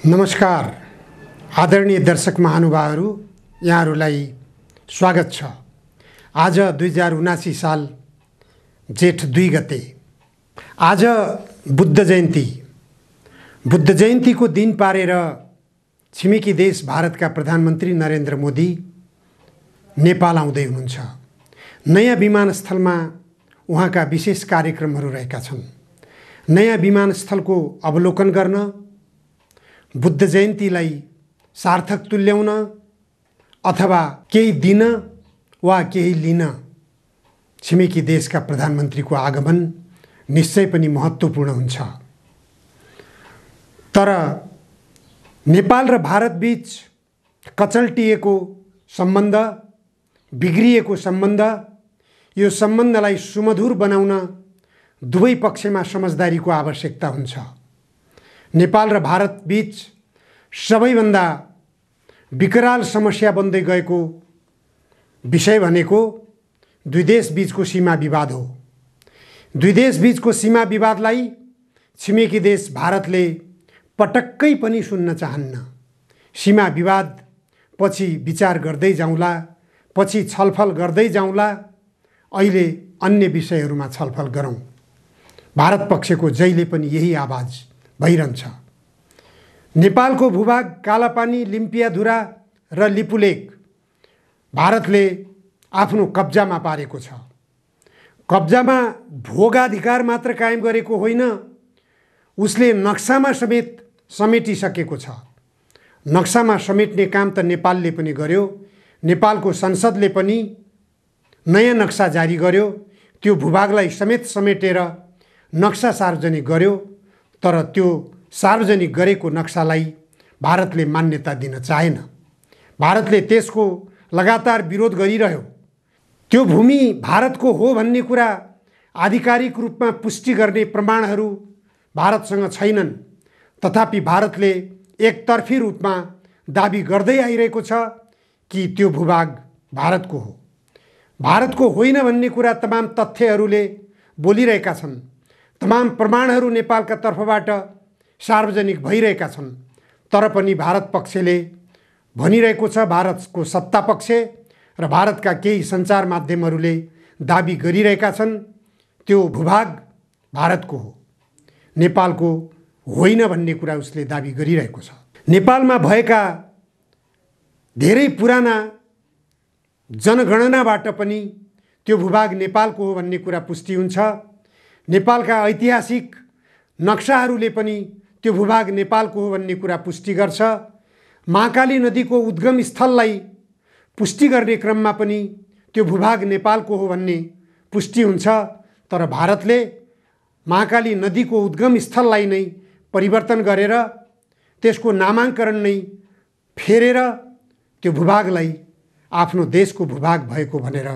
नमस्कार आदरणीय दर्शक महानुभावहरू, यहाँहरूलाई स्वागत छ। आज 2079 साल जेठ 2 गते, आज बुद्ध जयन्ती। बुद्ध जयन्तीको दिन पारेर छिमेकी देश भारतका प्रधानमन्त्री नरेन्द्र मोदी नेपाल आउँदै हुनुहुन्छ। नयाँ विमानस्थलमा उहाँका विशेष कार्यक्रमहरू रहेका छन्। नयाँ विमानस्थलको अवलोकन गर्न, बुद्ध जयन्तीलाई सार्थक तुल्याउन अथवा केही दिन वा केही लिन छिमेकी देशका प्रधानमन्त्रीको आगमन निश्चय पनि महत्त्वपूर्ण हुन्छ। तर नेपाल र भारतबीच कचल्टिएको सम्बन्ध, बिग्रिएको सम्बन्ध, यो सम्बन्धलाई सुमधुर बनाउन दुवै पक्षमा समझदारीको आवश्यकता हुन्छ। नेपाल र भारत बीच सबैभन्दा विकराल समस्या बन्दै गएको विषय भनेको दुई देश बीचको सीमा विवाद हो। दुई देश बीचको सीमा विवादलाई छिमेकी देश भारतले पटक्कै पनि सुन्न चाहन्न। सीमा विवाद पछि विचार गर्दै जाउँला, पछि छलफल गर्दै जाउँला, अहिले अन्य विषयहरूमा छलफल गरौँ। भारत पक्षको जहिले पनि यही आवाज भइरहन्छ। नेपालको भूभाग कालापानी, लिम्पियाधुरा र लिपुलेक भारतले आफ्नो कब्जामा पारेको छ। कब्जामा भोगाधिकार मात्र कायम गरेको होइन, उसले नक्सामा समेत समेटिसकेको छ। नक्सामा समेट्ने काम त नेपालले पनि गर्यो। नेपालको संसदले पनि नयाँ नक्सा जारी गर्यो। त्यो भूभागलाई समेत समेटेर नक्सा सार्वजनिक गर्यो। तर त्यो सार्वजनिक गरेको नक्सालाई भारतले मान्यता दिन चाहेन। भारतले त्यसको लगातार विरोध गरिरह्यो। त्यो भूमि भारतको हो भन्ने कुरा आधिकारिक रूपमा पुष्टि गर्ने प्रमाणहरू भारतसँग छैनन्। तथापि भारतले एकतर्फी रूपमा दाबी गर्दै आइरहेको छ कि त्यो भूभाग भारतको हो। भारतको होइन भन्ने कुरा तमाम तथ्यहरूले बोलिरहेका छन्। तमाम प्रमाणहरू नेपालका तर्फबाट सार्वजनिक भइरहेका छन्। तर पनि भारत पक्षले भनिरहेको छ, भारतको सत्ता पक्ष र भारतका केही सञ्चार माध्यमहरूले दाबी गरिरहेका छन् त्यो भूभाग भारतको हो, नेपालको होइन भन्ने कुरा उसले दाबी गरिरहेको छ। नेपालमा भएका धेरै पुराना जनगणनाबाट पनि त्यो भूभाग नेपालको हो भन्ने कुरा पुष्टि हुन्छ। नेपालका ऐतिहासिक नक्साहरूले पनि त्यो भूभाग नेपालको हो भन्ने कुरा पुष्टि गर्छ। महाकाली नदीको उद्गम स्थललाई पुष्टि गर्ने क्रममा पनि त्यो भूभाग नेपालको हो भन्ने पुष्टि हुन्छ। तर भारतले महाकाली नदीको उद्गम स्थललाई नै परिवर्तन गरेर त्यसको नामाङ्करण नै फेरेर त्यो भूभागलाई आफ्नो देशको भूभाग भएको भनेर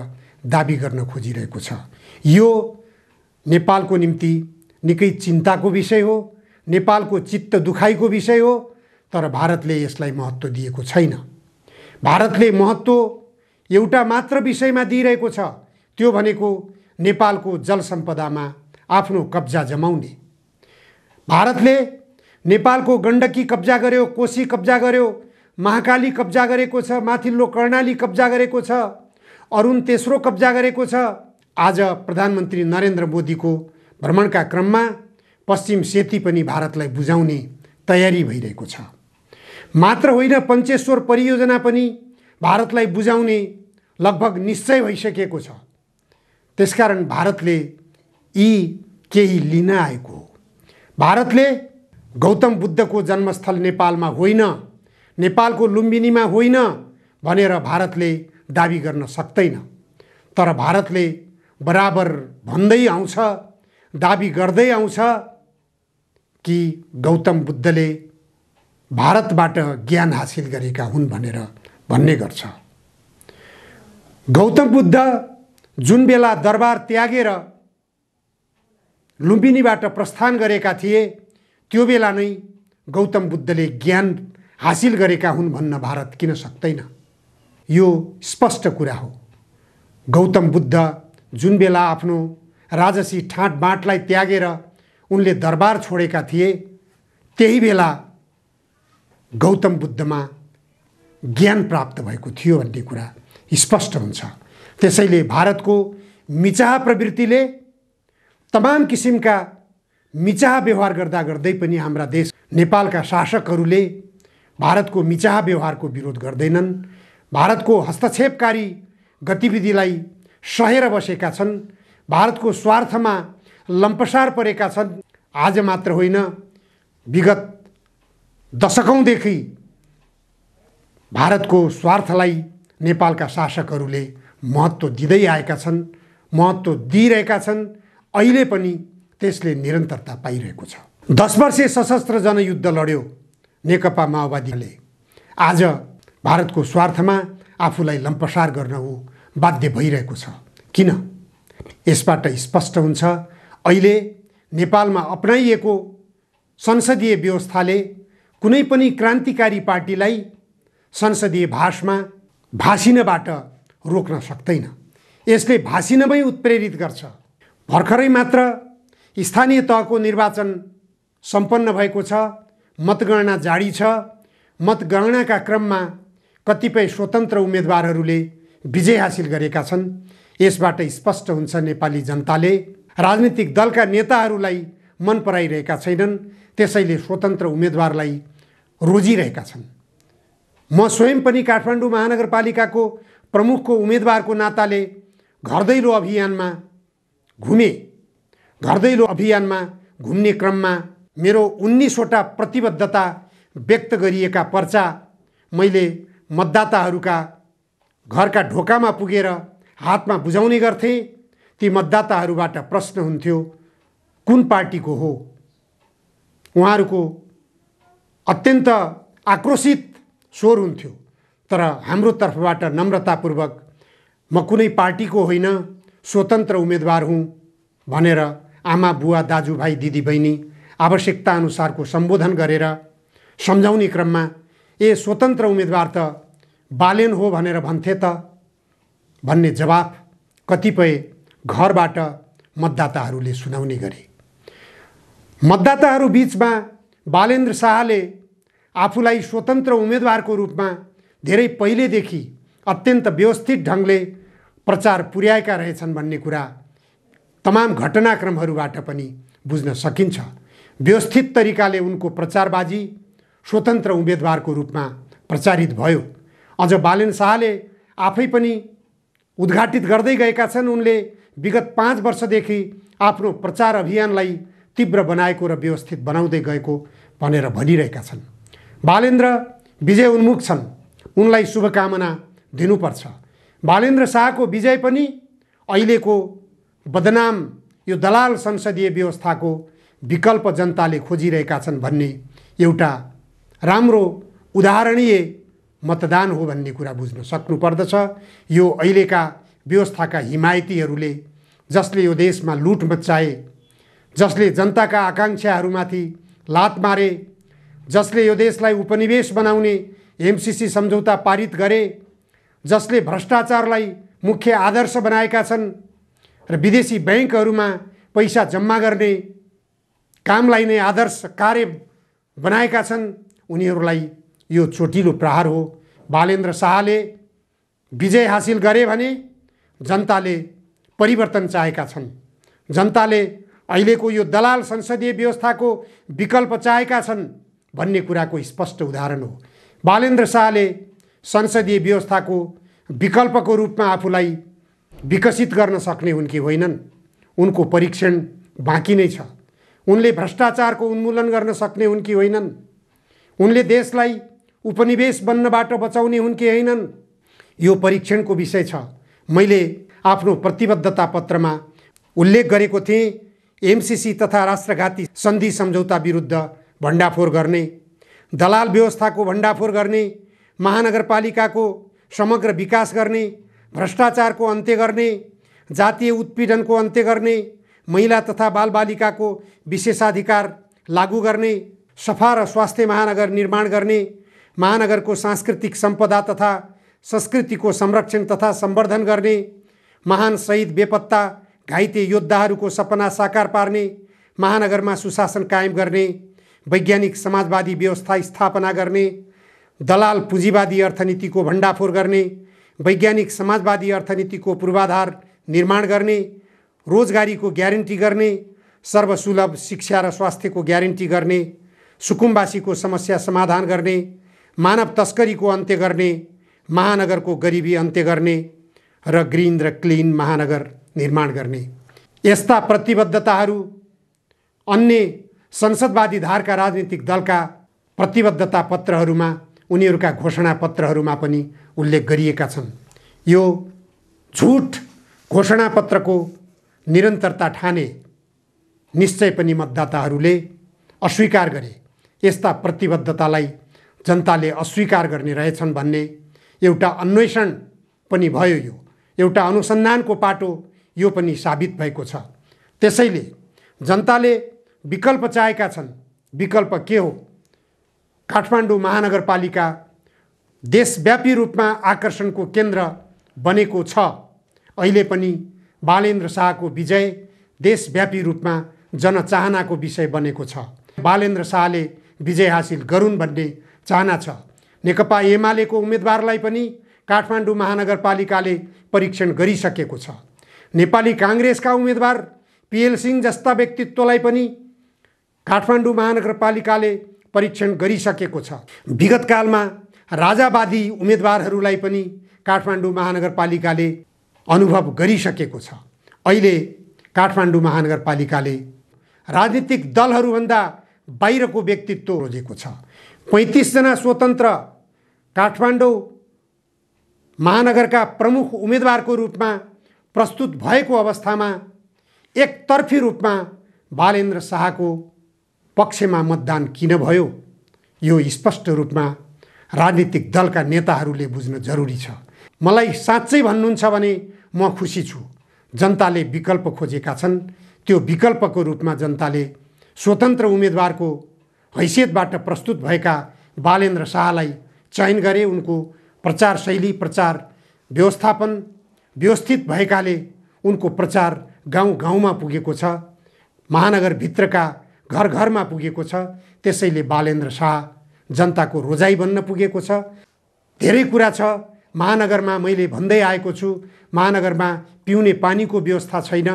दाबी गर्न खोजिरहेको छ। यो नेपालको निम्ति निकै चिन्ताको विषय हो, नेपालको चित्त दुखाइको विषय हो। तर भारतले यसलाई महत्त्व दिएको छैन। भारतले महत्त्व एउटा मात्र विषयमा दिइरहेको छ, त्यो भनेको नेपालको जल सम्पदामा आफ्नो कब्जा जमाउने। भारतले नेपालको गण्डकी कब्जा गर्यो, कोशी कब्जा गर्यो, महाकाली कब्जा गरेको छ, माथिल्लो कर्णाली कब्जा गरेको छ, अरुण तेस्रो कब्जा गरेको छ। आज प्रधानमन्त्री नरेन्द्र मोदीको भ्रमणका क्रममा पश्चिम सेती पनि भारतलाई बुझाउने तयारी भइरहेको छ। मात्र होइन, पञ्चेश्वर परियोजना पनि भारतलाई बुझाउने लगभग निश्चय भइसकेको छ। त्यसकारण भारतले यी केही लिन आएको हो। भारतले गौतम बुद्धको जन्मस्थल नेपालमा होइन, नेपालको लुम्बिनीमा होइन भनेर भारतले दाबी गर्न सक्दैन। तर भारतले बराबर भन्दै आउँछ, दाबी गर्दै आउँछ कि गौतम बुद्धले भारतबाट ज्ञान हासिल गरेका हुन् भनेर भन्ने गर्छ। गौतम बुद्ध जुन बेला दरबार त्यागेर लुम्बिनीबाट प्रस्थान गरेका थिए, त्यो बेला नै गौतम बुद्धले ज्ञान हासिल गरेका हुन् भन्न भारत किन सक्दैन? यो स्पष्ट कुरा हो। गौतम बुद्ध जुन बेला आफ्नो राजसी ठाँट बाँटलाई त्यागेर उनले दरबार छोडेका थिए, त्यही बेला गौतम बुद्धमा ज्ञान प्राप्त भएको थियो भन्ने कुरा स्पष्ट हुन्छ। त्यसैले भारतको मिचाह प्रवृत्तिले तमाम किसिमका मिचाह व्यवहार गर्दा गर्दै पनि हाम्रा देश नेपालका शासकहरूले भारतको मिचाह व्यवहारको विरोध गर्दैनन्। भारतको हस्तक्षेपकारी गतिविधिलाई सहेर बसेका छन्। भारतको स्वार्थमा लम्पसार परेका छन्। आज मात्र होइन, विगत दशकौँदेखि भारतको स्वार्थलाई नेपालका शासकहरूले महत्त्व दिँदै आएका छन्, महत्त्व दिइरहेका छन्। अहिले पनि त्यसले निरन्तरता पाइरहेको छ। 10 वर्षे सशस्त्र जनयुद्ध लड्यो नेकपा माओवादीले। आज भारतको स्वार्थमा आफूलाई लम्पसार गर्न ऊ बाध्य भइरहेको छ। किन? यसबाट स्पष्ट हुन्छ अहिले नेपालमा अपनाइएको संसदीय व्यवस्थाले कुनै पनि क्रान्तिकारी पार्टीलाई संसदीय भाषमा भाषिनबाट रोक्न सक्दैन। यसले भाषिनमै उत्प्रेरित गर्छ। भर्खरै मात्र स्थानीय तहको निर्वाचन सम्पन्न भएको छ। मतगणना जारी छ। मतगणनाका क्रममा कतिपय स्वतन्त्र उम्मेदवारहरूले विजय हासिल गरेका छन्। यसबाट स्पष्ट हुन्छ नेपाली जनताले राजनीतिक दलका नेताहरूलाई मन पराइरहेका छैनन्। त्यसैले स्वतन्त्र उम्मेदवारलाई रोजिरहेका छन्। म स्वयं पनि काठमाडौँ महानगरपालिकाको प्रमुखको उम्मेदवारको नाताले घर दैलो अभियानमा घुमेँ। घर दैलो अभियानमा घुम्ने क्रममा मेरो 19वटा प्रतिबद्धता व्यक्त गरिएका पर्चा मैले मतदाताहरूका घरका ढोकामा पुगेर हातमा बुझाउने गर्थेँ। ती मतदाताहरूबाट प्रश्न हुन्थ्यो, कुन पार्टीको हो? उहाँहरूको अत्यन्त आक्रोशित स्वर हुन्थ्यो। तर हाम्रो तर्फबाट नम्रतापूर्वक म कुनै पार्टीको होइन, स्वतन्त्र उम्मेदवार हुँ भनेर आमा बुवा दाजुभाइ दिदीबहिनी आवश्यकता अनुसारको सम्बोधन गरेर सम्झाउने क्रममा ए स्वतन्त्र उम्मेदवार त बालेन हो भनेर भन्थे त भन्ने जवाफ कतिपय घरबाट मतदाताहरूले सुनाउने गरे। मतदाताहरू बीचमा बालेन्द्र शाहले आफूलाई स्वतन्त्र उम्मेदवारको रूपमा धेरै पहिलेदेखि अत्यन्त व्यवस्थित ढङ्गले प्रचार पुर्याएका रहेछन् भन्ने कुरा तमाम घटनाक्रमहरूबाट पनि बुझ्न सकिन्छ। व्यवस्थित तरिकाले उनको प्रचारबाजी स्वतन्त्र उम्मेदवारको रूपमा प्रचारित भयो। अझ बालेन शाहले आफै पनि उद्घाटित गर्दै गएका छन्। उनले विगत 5 वर्षदेखि आफ्नो प्रचार अभियानलाई तीव्र बनाएको र व्यवस्थित बनाउँदै गएको भनेर भनिरहेका छन्। बालेन्द्र विजय उन्मुख छन्। उनलाई शुभकामना दिनुपर्छ। बालेन्द्र शाहको विजय पनि अहिलेको बदनाम यो दलाल संसदीय व्यवस्थाको विकल्प जनताले खोजिरहेका छन् भन्ने एउटा राम्रो उदाहरणीय मतदान हो भन्ने कुरा बुझ्न सक्नुपर्दछ। यो अहिलेका व्यवस्थाका हिमायतीहरूले जसले यो देशमा लुट मचाए, जसले जनताका आकाङ्क्षाहरूमाथि लात मारे, जसले यो देशलाई उपनिवेश बनाउने एमसीसी सम्झौता पारित गरे, जसले भ्रष्टाचारलाई मुख्य आदर्श बनाएका छन् र विदेशी बैंकहरूमा पैसा जम्मा गर्ने कामलाई नै आदर्श कार्य बनाएका छन्, उनीहरूलाई यो चोटिलो प्रहार हो। बालेन्द्र शाहले विजय हासिल गरे भने जनताले परिवर्तन चाहेका छन्। जनताले अहिलेको यो दलाल संसदीय व्यवस्थाको विकल्प चाहेका छन् भन्ने कुराको स्पष्ट उदाहरण हो। बालेन्द्र शाहले संसदीय व्यवस्थाको विकल्पको रूपमा आफूलाई विकसित गर्न सक्ने हुन् कि होइनन्, उनको परीक्षण बाँकी नै छ। उनले भ्रष्टाचारको उन्मूलन गर्न सक्ने हुन् कि होइनन्, उनले देशलाई उपनिवेश बन्नबाट बचाउने हुन् कि होइनन्, यो परीक्षणको विषय छ। मैले आफ्नो प्रतिबद्धता पत्रमा उल्लेख गरेको थिएँ, एमसीसी तथा राष्ट्रघाती सन्धि सम्झौता विरुद्ध भण्डाफोर गर्ने, दलाल व्यवस्थाको भण्डाफोर गर्ने, महानगरपालिकाको समग्र विकास गर्ने, भ्रष्टाचारको अन्त्य गर्ने, जातीय उत्पीडनको अन्त्य गर्ने, महिला तथा बालबालिकाको विशेषाधिकार लागू गर्ने, सफा र स्वास्थ्य महानगर निर्माण गर्ने, महानगरको सांस्कृतिक सम्पदा तथा संस्कृतिको संरक्षण तथा सम्वर्धन गर्ने, महान शहीद बेपत्ता घाइते योद्धाहरूको सपना साकार पार्ने, महानगरमा सुशासन कायम गर्ने, वैज्ञानिक समाजवादी व्यवस्था स्थापना गर्ने, दलाल पुँजीवादी अर्थनीतिको भण्डाफोर गर्ने, वैज्ञानिक समाजवादी अर्थनीतिको पूर्वाधार निर्माण गर्ने, रोजगारीको ग्यारेन्टी गर्ने, सर्वसुलभ शिक्षा र स्वास्थ्यको ग्यारेन्टी गर्ने, सुकुम्बासीको समस्या समाधान गर्ने, मानव तस्करीको अन्त्य गर्ने, महानगरको गरिबी अन्त्य गर्ने र ग्रिन र क्लिन महानगर निर्माण गर्ने। यस्ता प्रतिबद्धताहरू अन्य संसदवादी धारका राजनीतिक दलका प्रतिबद्धता पत्रहरूमा, उनीहरूका घोषणा पत्रहरूमा पनि उल्लेख गरिएका छन्। यो झुट घोषणापत्रको निरन्तरता ठाने निश्चय पनि मतदाताहरूले अस्वीकार गरे। यस्ता प्रतिबद्धतालाई जनताले अस्वीकार गर्ने रहेछन् भन्ने एउटा अन्वेषण पनि भयो। यो एउटा अनुसन्धानको पाटो यो पनि साबित भएको छ। त्यसैले जनताले विकल्प चाहेका छन्। विकल्प के हो? काठमाडौँ महानगरपालिका देशव्यापी रूपमा आकर्षणको केन्द्र बनेको छ। अहिले पनि बालेन्द्र शाहको विजय देशव्यापी रूपमा जनचाहनाको विषय बनेको छ। बालेन्द्र शाहले विजय हासिल गरून् भन्ने चाहना छ। नेकपा एमालेको उम्मेदवारलाई पनि काठमाडौँ महानगरपालिकाले परीक्षण गरिसकेको छ। नेपाली काङ्ग्रेसका उम्मेदवार पिएल सिंह जस्ता व्यक्तित्वलाई पनि काठमाडौँ महानगरपालिकाले परीक्षण गरिसकेको छ। विगतकालमा राजावादी उम्मेदवारहरूलाई पनि काठमाडौँ महानगरपालिकाले अनुभव गरिसकेको छ। अहिले काठमाडौँ महानगरपालिकाले राजनीतिक दलहरूभन्दा बाहिरको व्यक्तित्व रोजेको छ। 35 जना स्वतन्त्र काठमाडौँ महानगरका प्रमुख उम्मेदवारको रूपमा प्रस्तुत भएको अवस्थामा एकतर्फी रूपमा बालेन्द्र शाहको पक्षमा मतदान किन भयो? यो स्पष्ट रूपमा राजनीतिक दलका नेताहरूले बुझ्न जरुरी छ। मलाई साँच्चै भन्नुहुन्छ भने म खुसी छु। जनताले विकल्प खोजेका छन्। त्यो विकल्पको रूपमा जनताले स्वतन्त्र उम्मेदवारको हैसियतबाट प्रस्तुत भएका बालेन्द्र शाहलाई चयन गरे। उनको प्रचार शैली, प्रचार व्यवस्थापन व्यवस्थित भएकाले उनको प्रचार गाउँ गाउँमा पुगेको छ, महानगरभित्रका घर घरमा पुगेको छ। त्यसैले बालेन्द्र शाह जनताको रोजाइ बन्न पुगेको छ। धेरै कुरा छ महानगरमा। मैले भन्दै आएको छु, महानगरमा पिउने पानीको व्यवस्था छैन।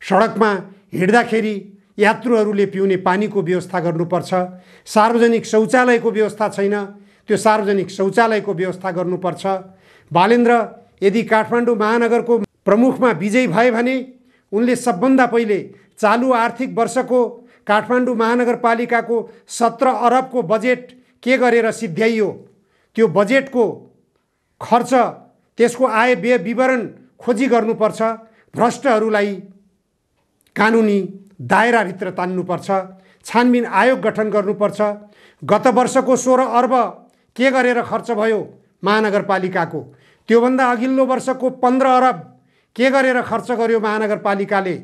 सडकमा हिँड्दाखेरि यात्रुहरूले पिउने पानीको व्यवस्था गर्नुपर्छ। सार्वजनिक शौचालयको व्यवस्था छैन, त्यो सार्वजनिक शौचालयको व्यवस्था गर्नुपर्छ। बालेन्द्र यदि काठमाडौँ महानगरको प्रमुखमा विजयी भए भने उनले सबभन्दा पहिले चालु आर्थिक वर्षको काठमाडौँ महानगरपालिकाको 17 अरबको बजेट के गरेर सिद्ध्याइयो, त्यो बजेटको खर्च, त्यसको आय व्यय विवरण खोजी गर्नुपर्छ। भ्रष्टहरूलाई कानुनी दायराभित्र तान्नुपर्छ। छानबिन आयोग गठन गर्नुपर्छ। गत वर्षको 16 अर्ब के गरेर खर्च भयो महानगरपालिकाको, त्योभन्दा अघिल्लो वर्षको 15 अरब के गरेर खर्च गर्यो महानगरपालिकाले,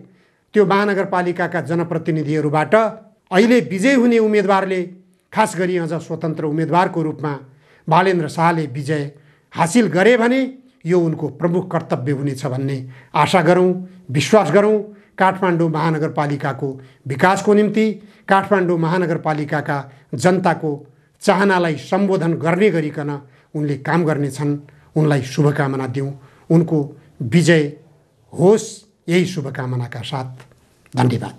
त्यो महानगरपालिकाका जनप्रतिनिधिहरूबाट अहिले विजय हुने उम्मेदवारले, खास गरी अझ स्वतन्त्र उम्मेदवारको रूपमा बालेन्द्र शाहले विजय हासिल गरे भने यो उनको प्रमुख कर्तव्य हुनेछ भन्ने आशा गरौँ, विश्वास गरौँ। काठमाडौँ महानगरपालिकाको विकासको निम्ति, काठमाडौँ महानगरपालिकाका जनताको चाहनालाई सम्बोधन गर्ने गरिकन उनले काम गर्नेछन्। उनलाई शुभकामना दिउँ। उनको विजय होस्, यही शुभकामनाका साथ धन्यवाद।